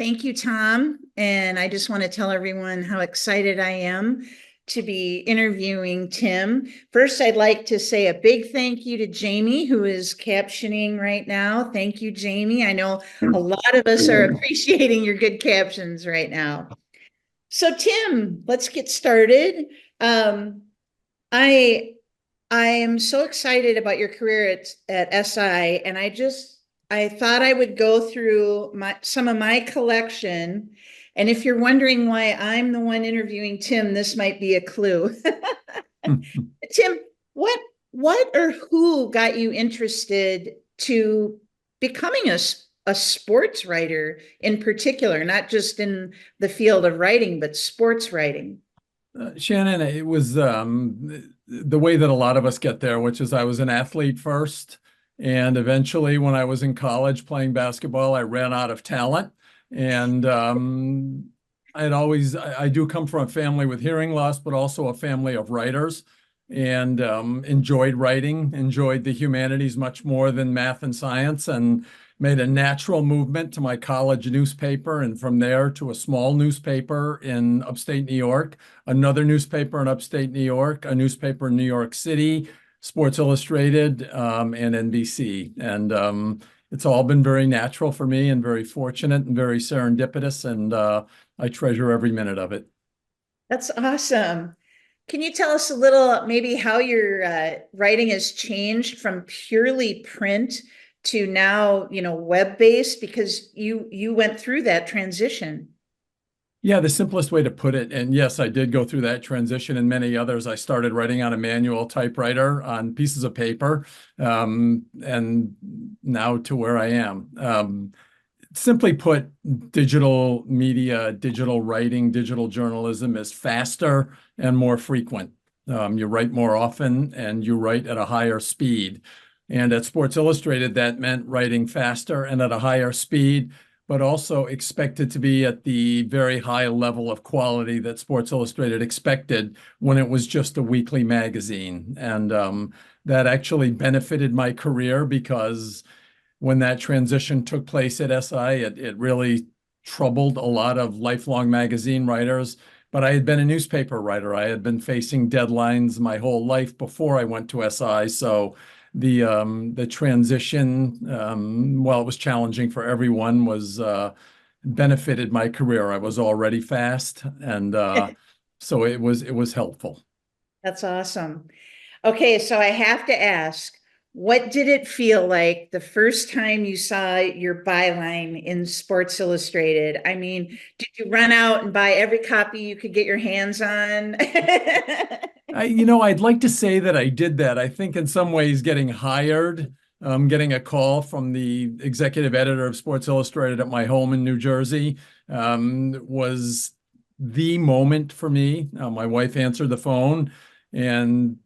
Thank you, Tom. And I just want to tell everyone how excited I am to be interviewing Tim. First, I'd like to say a big thank you to Jamie, who is captioning right now. Thank you, Jamie. I know a lot of us are appreciating your good captions right now. So, Tim, let's get started. Um, I I am so excited about your career at SI, and I thought I would go through some of my collection. And if you're wondering why I'm the one interviewing Tim, this might be a clue. Tim, what what or who got you interested to becoming a sports writer in particular, not just in the field of writing, but sports writing? Shannon, it was the way that a lot of us get there, which is I was an athlete first. And eventually, when I was in college playing basketball, I ran out of talent. And I do come from a family with hearing loss, but also a family of writers and enjoyed writing, enjoyed the humanities much more than math and science, and made a natural movement to my college newspaper, and from there to a small newspaper in upstate New York, another newspaper in upstate New York, a newspaper in New York City, Sports Illustrated, and NBC. And it's all been very natural for me and very fortunate and very serendipitous, and I treasure every minute of it. That's awesome. Can you tell us a little, maybe how your writing has changed from purely print to now, web-based, because you went through that transition. Yeah, the simplest way to put it, and yes, I did go through that transition and many others. I started writing on a manual typewriter on pieces of paper, and now to where I am. Simply put, digital media, digital writing, digital journalism is faster and more frequent. You write more often and you write at a higher speed. And at Sports Illustrated, that meant writing faster and at a higher speed, but also expected to be at the very high level of quality that Sports Illustrated expected when it was just a weekly magazine. And that actually benefited my career, because when that transition took place at SI, it really troubled a lot of lifelong magazine writers. But I had been a newspaper writer. I had been facing deadlines my whole life before I went to SI. So the transition, while it was challenging for everyone, was benefited my career. I was already fast, and so it was helpful. That's awesome. Okay, so I have to ask, what did it feel like the first time you saw your byline in Sports Illustrated? I mean, did you run out and buy every copy you could get your hands on? I'd like to say that I did that. I think in some ways getting hired, getting a call from the executive editor of Sports Illustrated at my home in New Jersey, was the moment for me. My wife answered the phone and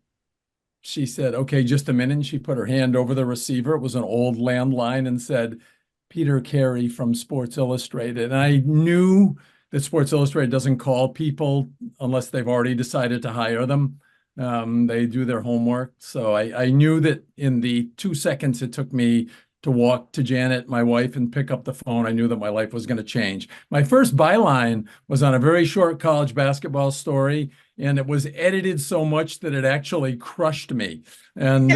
she said, "Okay, just a minute." And she put her hand over the receiver. It was an old landline, and said, "Peter Carey from Sports Illustrated." And I knew that Sports Illustrated doesn't call people unless they've already decided to hire them. They do their homework. So I knew that in the 2 seconds it took me to walk to Janet, my wife, and pick up the phone, I knew that my life was going to change. My first byline was on a very short college basketball story, and it was edited so much that it actually crushed me. And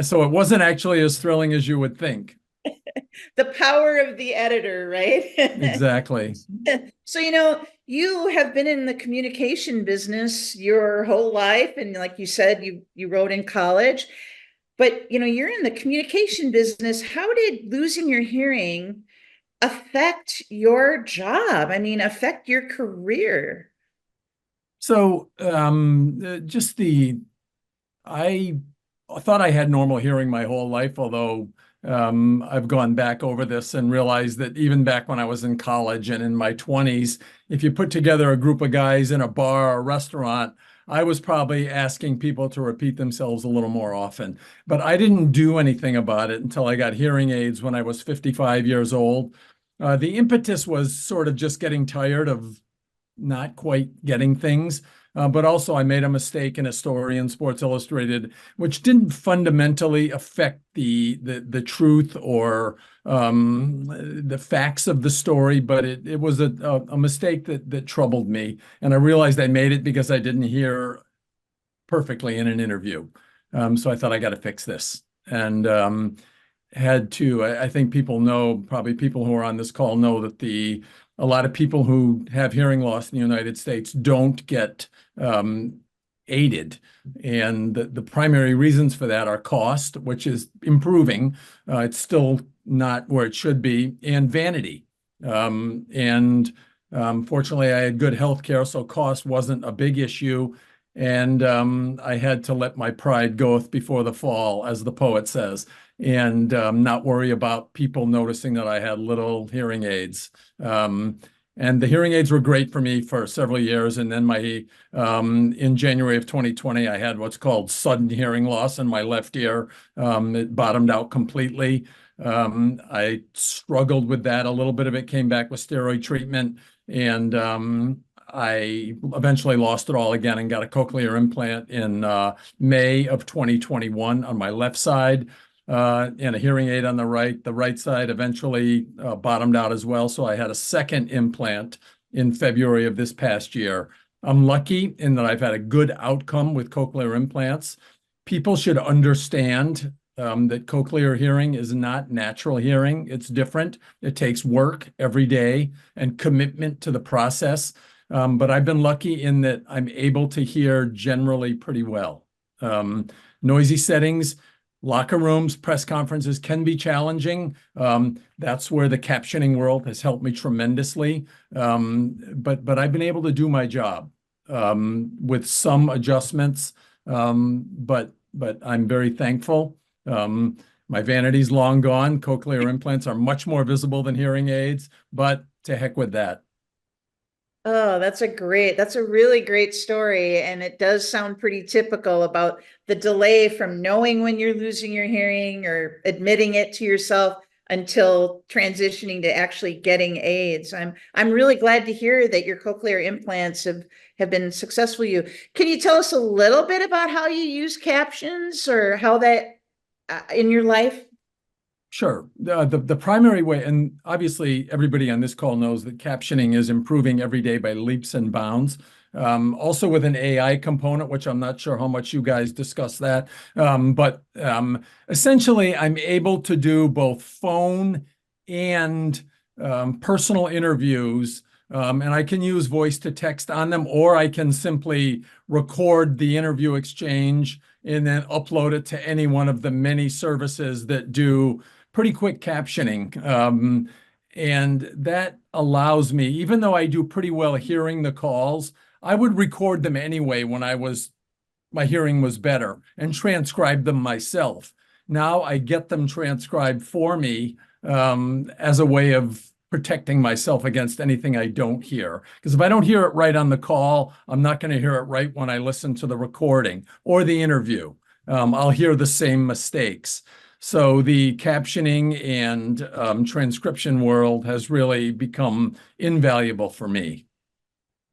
so it wasn't actually as thrilling as you would think. The power of the editor, right? Exactly. So, you have been in the communication business your whole life. And like you said, you wrote in college, but you're in the communication business. How did losing your hearing affect your job? I mean, affect your career? So I thought I had normal hearing my whole life, although I've gone back over this and realized that even back when I was in college and in my 20s, if you put together a group of guys in a bar or restaurant, I was probably asking people to repeat themselves a little more often. But I didn't do anything about it until I got hearing aids when I was 55 years old. The impetus was sort of just getting tired of not quite getting things. But also I made a mistake in a story in Sports Illustrated, which didn't fundamentally affect the truth or the facts of the story, but it was a mistake that troubled me. And I realized I made it because I didn't hear perfectly in an interview. So I thought I got to fix this. And had to, I think people know, probably people who are on this call know that a lot of people who have hearing loss in the United States don't get aided. And the primary reasons for that are cost, which is improving. It's still not where it should be, and vanity. Fortunately, I had good health care, so cost wasn't a big issue. And I had to let my pride goeth before the fall, as the poet says, and not worry about people noticing that I had little hearing aids. And the hearing aids were great for me for several years. And then in January of 2020, I had what's called sudden hearing loss in my left ear. It bottomed out completely. I struggled with that. A little bit of it came back with steroid treatment. And I eventually lost it all again and got a cochlear implant in May of 2021 on my left side. And a hearing aid on the right. The right side eventually bottomed out as well. So I had a second implant in February of this past year. I'm lucky in that I've had a good outcome with cochlear implants. People should understand that cochlear hearing is not natural hearing. It's different. It takes work every day and commitment to the process. But I've been lucky in that I'm able to hear generally pretty well. Noisy settings, locker rooms, press conferences can be challenging. That's where the captioning world has helped me tremendously. But I've been able to do my job with some adjustments. But I'm very thankful. My vanity's long gone. Cochlear implants are much more visible than hearing aids, but to heck with that. Oh, that's a really great story. And it does sound pretty typical about the delay from knowing when you're losing your hearing or admitting it to yourself until transitioning to actually getting aids. I'm really glad to hear that your cochlear implants have been successful. Can you tell us a little bit about how you use captions or how that in your life? Sure. The primary way, and obviously everybody on this call knows that captioning is improving every day by leaps and bounds. Also with an AI component, which I'm not sure how much you guys discuss that. But essentially, I'm able to do both phone and personal interviews. And I can use voice to text on them, or I can simply record the interview exchange and then upload it to any one of the many services that do pretty quick captioning. And that allows me, even though I do pretty well hearing the calls, I would record them anyway when my hearing was better and transcribe them myself. Now I get them transcribed for me as a way of protecting myself against anything I don't hear. Because if I don't hear it right on the call, I'm not going to hear it right when I listen to the recording or the interview. I'll hear the same mistakes. So the captioning and transcription world has really become invaluable for me.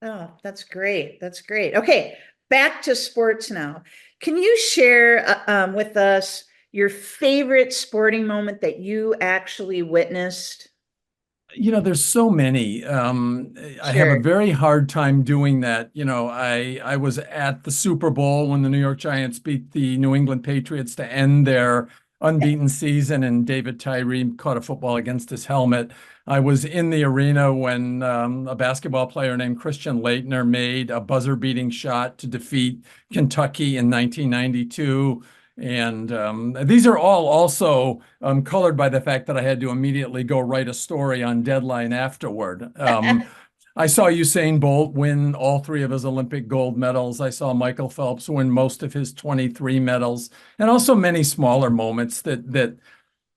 Oh, that's great. That's great. Okay, back to sports now. Can you share with us your favorite sporting moment that you actually witnessed? There's so many. I have a Sure. very hard time doing that. I was at the Super Bowl when the New York Giants beat the New England Patriots to end their unbeaten season, and David Tyree caught a football against his helmet. I was in the arena when a basketball player named Christian Laettner made a buzzer-beating shot to defeat Kentucky in 1992. And these are all also colored by the fact that I had to immediately go write a story on deadline afterward. I saw Usain Bolt win all three of his Olympic gold medals. I saw Michael Phelps win most of his 23 medals, and also many smaller moments that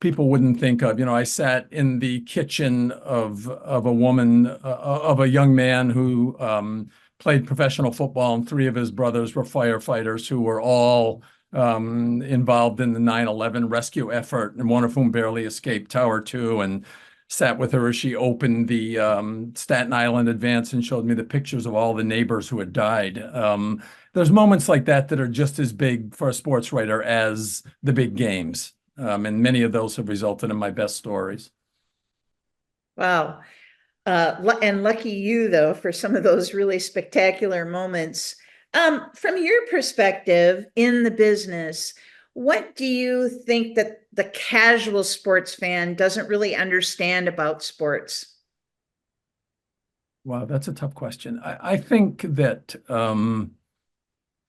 people wouldn't think of. I sat in the kitchen of a young man who played professional football, and three of his brothers were firefighters who were all involved in the 9/11 rescue effort, and one of whom barely escaped Tower 2. And sat with her as she opened the Staten Island Advance and showed me the pictures of all the neighbors who had died. There's moments like that that are just as big for a sports writer as the big games. And many of those have resulted in my best stories. Wow. And lucky you, though, for some of those really spectacular moments. From your perspective in the business, what do you think that the casual sports fan doesn't really understand about sports? Wow, that's a tough question. I think that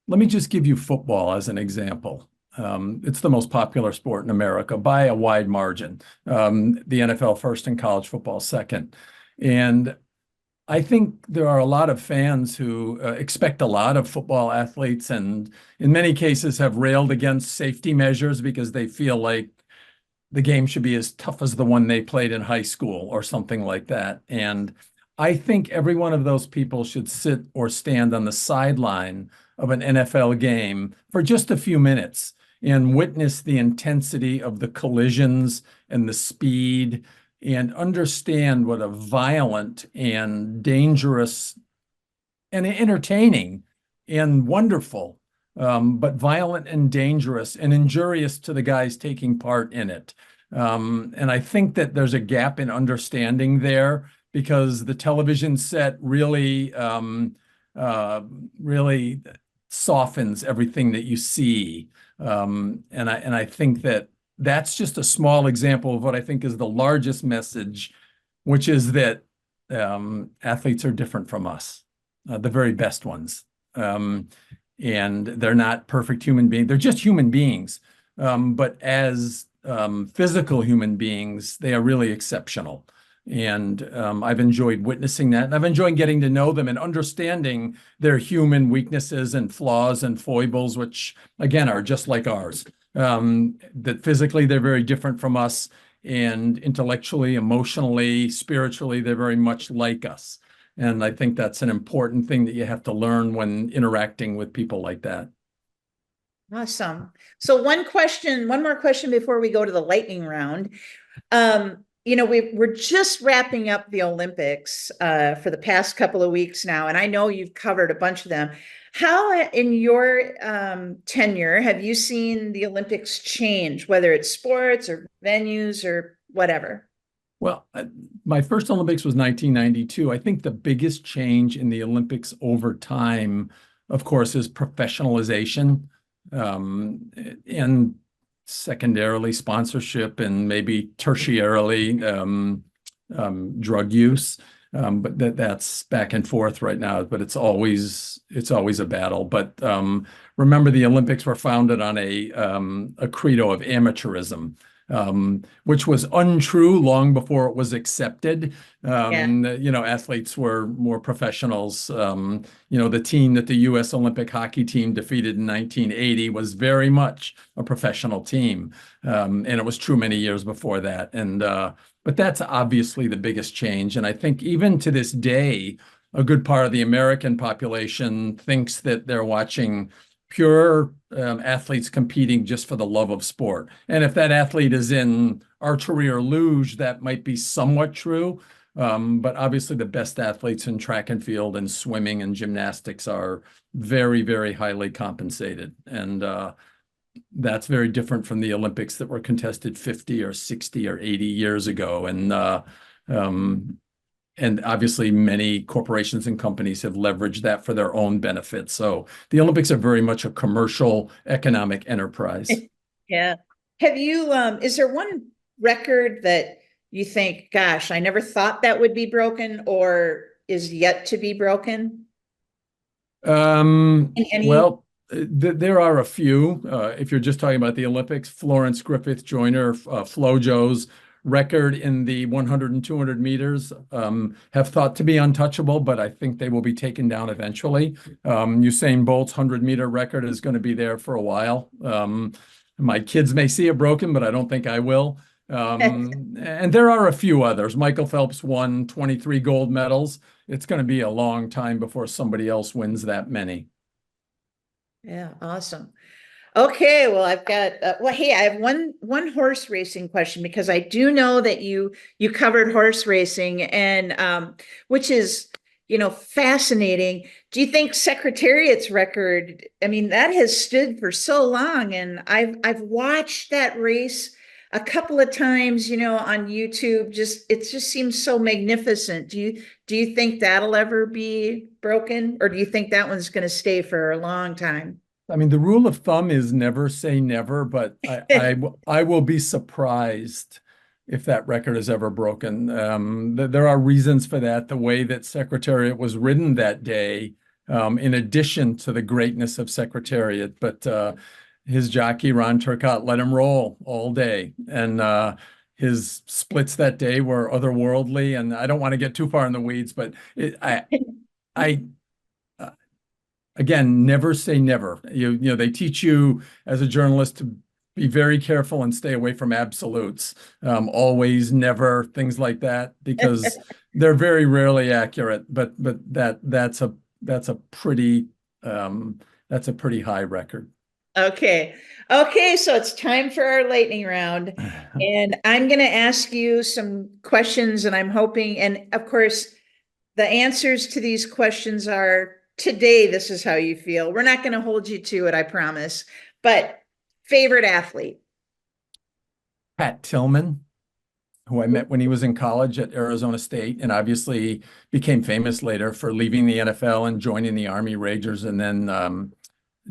let me just give you football as an example. It's the most popular sport in America by a wide margin. The NFL first and college football second. And I think there are a lot of fans who expect a lot of football athletes and in many cases have railed against safety measures because they feel like the game should be as tough as the one they played in high school or something like that. And I think every one of those people should sit or stand on the sideline of an NFL game for just a few minutes and witness the intensity of the collisions and the speed and understand what a violent and dangerous and entertaining and wonderful, but violent and dangerous and injurious to the guys taking part in it. And I think that there's a gap in understanding there because the television set really softens everything that you see. And I think that that's just a small example of what I think is the largest message, which is that athletes are different from us, the very best ones. And they're not perfect human beings. They're just human beings. But as physical human beings, they are really exceptional. And I've enjoyed witnessing that. And I've enjoyed getting to know them and understanding their human weaknesses and flaws and foibles, which, again, are just like ours. That physically they're very different from us, and intellectually, emotionally, spiritually, they're very much like us. And I think that's an important thing that you have to learn when interacting with people like that. Awesome. So one more question before we go to the lightning round. We're just wrapping up the Olympics for the past couple of weeks now, and I know you've covered a bunch of them. How, in your tenure, have you seen the Olympics change, whether it's sports or venues or whatever? Well, my first Olympics was 1992. I think the biggest change in the Olympics over time, of course, is professionalization, and secondarily sponsorship and maybe tertiarily drug use. But that's back and forth right now, but it's always a battle. But remember, the Olympics were founded on a credo of amateurism, which was untrue long before it was accepted. Yeah. Athletes were more professionals. The team that the U.S. Olympic hockey team defeated in 1980 was very much a professional team. And it was true many years before that. But that's obviously the biggest change. And I think even to this day, a good part of the American population thinks that they're watching pure athletes competing just for the love of sport. And if that athlete is in archery or luge, that might be somewhat true. But obviously the best athletes in track and field and swimming and gymnastics are very, very highly compensated. And that's very different from the Olympics that were contested 50 or 60 or 80 years ago. And obviously many corporations and companies have leveraged that for their own benefit. So the Olympics are very much a commercial economic enterprise. Yeah. Is there one record that you think, gosh, I never thought that would be broken or is yet to be broken? Well, there are a few. If you're just talking about the Olympics, Florence Griffith Joyner, FloJo's record in the 100 and 200 meters have thought to be untouchable, but I think they will be taken down eventually. Usain Bolt's 100-meter record is going to be there for a while. My kids may see it broken, but I don't think I will. And there are a few others. Michael Phelps won 23 gold medals. It's going to be a long time before somebody else wins that many. Yeah, awesome. Okay, well, I've got well, hey, I have one horse racing question because I do know that you covered horse racing and which is, fascinating. Do you think Secretariat's record, I mean, that has stood for so long and I've watched that race a couple of times, on YouTube. Just it just seems so magnificent. Do you think that'll ever be broken or do you think that one's going to stay for a long time? I mean, the rule of thumb is never say never, but I will be surprised if that record is ever broken. There are reasons for that. The way that Secretariat was ridden that day, in addition to the greatness of Secretariat, but his jockey Ron Turcotte let him roll all day, and his splits that day were otherworldly. And I don't want to get too far in the weeds, but I again, never say never. They teach you as a journalist to be very careful and stay away from absolutes. Always, never, things like that, because they're very rarely accurate. But that's a pretty that's a pretty high record. Okay. Okay, so it's time for our lightning round. And I'm going to ask you some questions, and I'm hoping, and of course, the answers to these questions are today, this is how you feel. We're not going to hold you to it, I promise. But favorite athlete? Pat Tillman, who I met when he was in college at Arizona State, and obviously became famous later for leaving the NFL and joining the Army Rangers, and then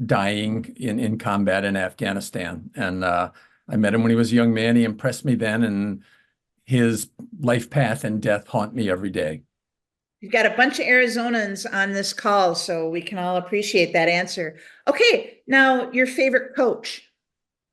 dying in combat in Afghanistan. And I met him when he was a young man. He impressed me then, and his life path and death haunt me every day. You've got a bunch of Arizonans on this call, so we can all appreciate that answer. Okay, now your favorite coach.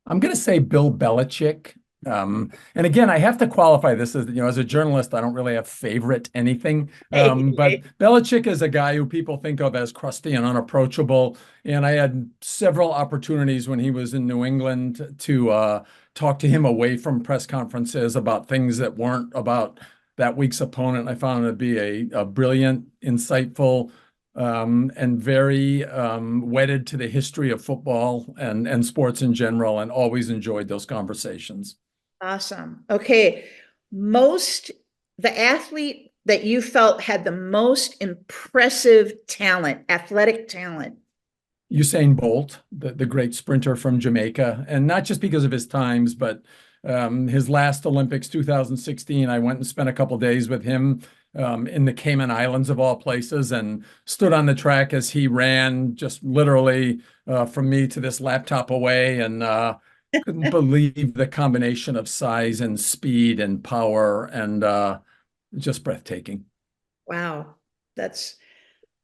I'm going to say Bill Belichick. And again, I have to qualify this as a journalist, I don't really have favorite anything. But Belichick is a guy who people think of as crusty and unapproachable. And I had several opportunities when he was in New England to talk to him away from press conferences about things that weren't about that week's opponent. I found him to be a brilliant, insightful, and very wedded to the history of football and sports in general, and always enjoyed those conversations. Awesome. Okay. Most, the athlete that you felt had the most impressive talent, athletic talent. Usain Bolt, the great sprinter from Jamaica, and not just because of his times, but his last Olympics, 2016, I went and spent a couple days with him in the Cayman Islands of all places, and stood on the track as he ran, just literally from me to this laptop away, and couldn't believe the combination of size and speed and power, and just breathtaking. Wow. That's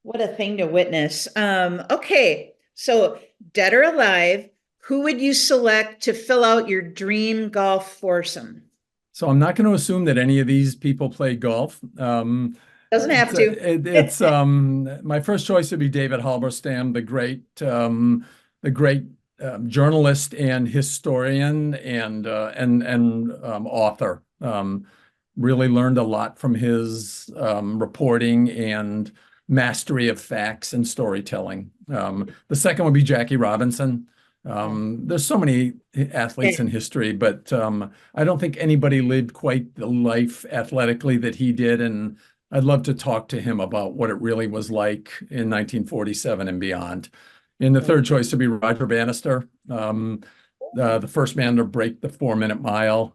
what a thing to witness. Okay. So dead or alive, who would you select to fill out your dream golf foursome? So I'm not going to assume that any of these people play golf. Doesn't have to. It's my first choice would be David Halberstam, the great journalist and historian and author. Really learned a lot from his reporting and mastery of facts and storytelling. The second would be Jackie Robinson. There's so many athletes in history, but I don't think anybody lived quite the life athletically that he did. And I'd love to talk to him about what it really was like in 1947 and beyond. And the third choice would be Roger Bannister, the first man to break the 4-minute mile.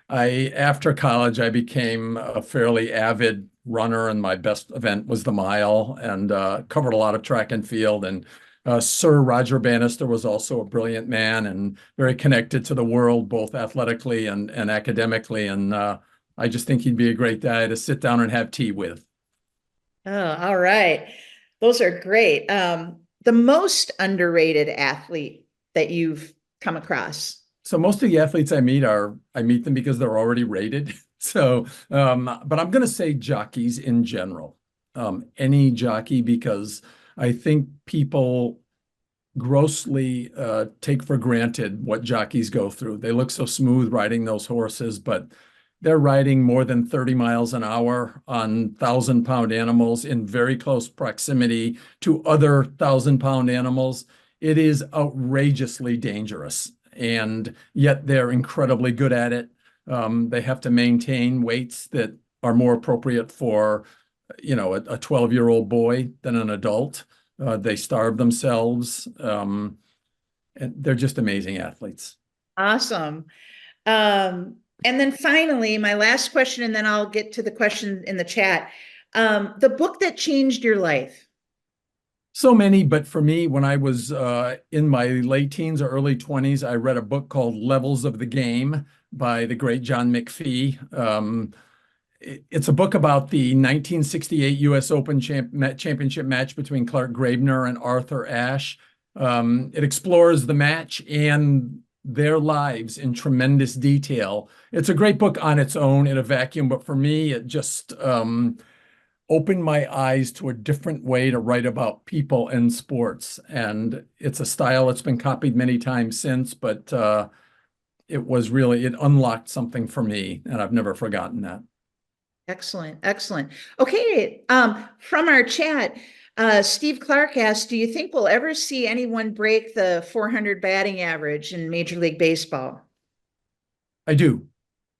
After college, I became a fairly avid runner, and my best event was the mile, and covered a lot of track and field. And Sir Roger Bannister was also a brilliant man and very connected to the world, both athletically and academically. And I just think he'd be a great guy to sit down and have tea with. Oh, all right. Those are great. The most underrated athlete that you've come across? So most of the athletes I meet them because they're already rated. So, but I'm going to say jockeys in general, any jockey, because I think people grossly take for granted what jockeys go through. They look so smooth riding those horses, but they're riding more than 30 miles an hour on 1,000-pound animals in very close proximity to other 1,000-pound animals. it is outrageously dangerous, and yet they're incredibly good at it. They have to maintain weights that are more appropriate for, a 12-year-old boy than an adult. They starve themselves, and they're just amazing athletes. Awesome. And then finally, my last question, and then I'll get to the question in the chat. The book that changed your life. So many, but for me, when I was in my late teens or early 20s, I read a book called Levels of the Game by the great John McPhee. It's a book about the 1968 U.S. Open championship match between Clark Graebner and Arthur Ashe. It explores the match and their lives in tremendous detail. It's a great book on its own in a vacuum, but for me, it just opened my eyes to a different way to write about people in sports. And it's a style that's been copied many times since, but it unlocked something for me, and I've never forgotten that. Excellent, excellent. Okay, from our chat, Steve Clark asked, do you think we'll ever see anyone break the 400 batting average in Major League Baseball? I do.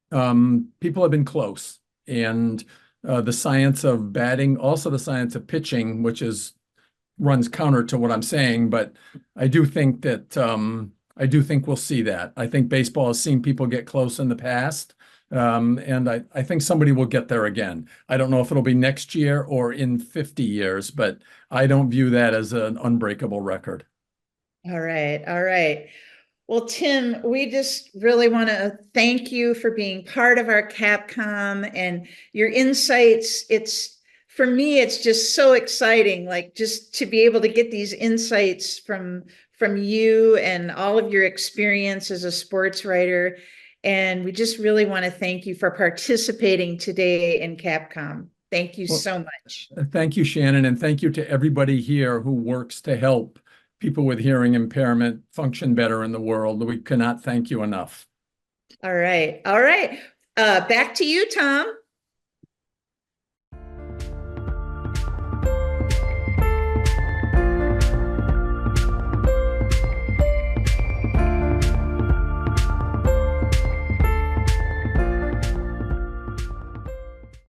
People have been close, and the science of batting, also the science of pitching, which runs counter to what I'm saying, but I do think we'll see that. I think baseball has seen people get close in the past. And I think somebody will get there again. I don't know if it'll be next year or in 50 years, but I don't view that as an unbreakable record. All right, all right. Well, Tim, we just really want to thank you for being part of our CapCom and your insights. For me, it's just so exciting, like just to be able to get these insights from you and all of your experience as a sports writer. And we just really want to thank you for participating today in CapCom. Thank you so much. Thank you, Shannon, and thank you to everybody here who works to help people with hearing impairment function better in the world. We cannot thank you enough. All right. All right. Back to you, Tom.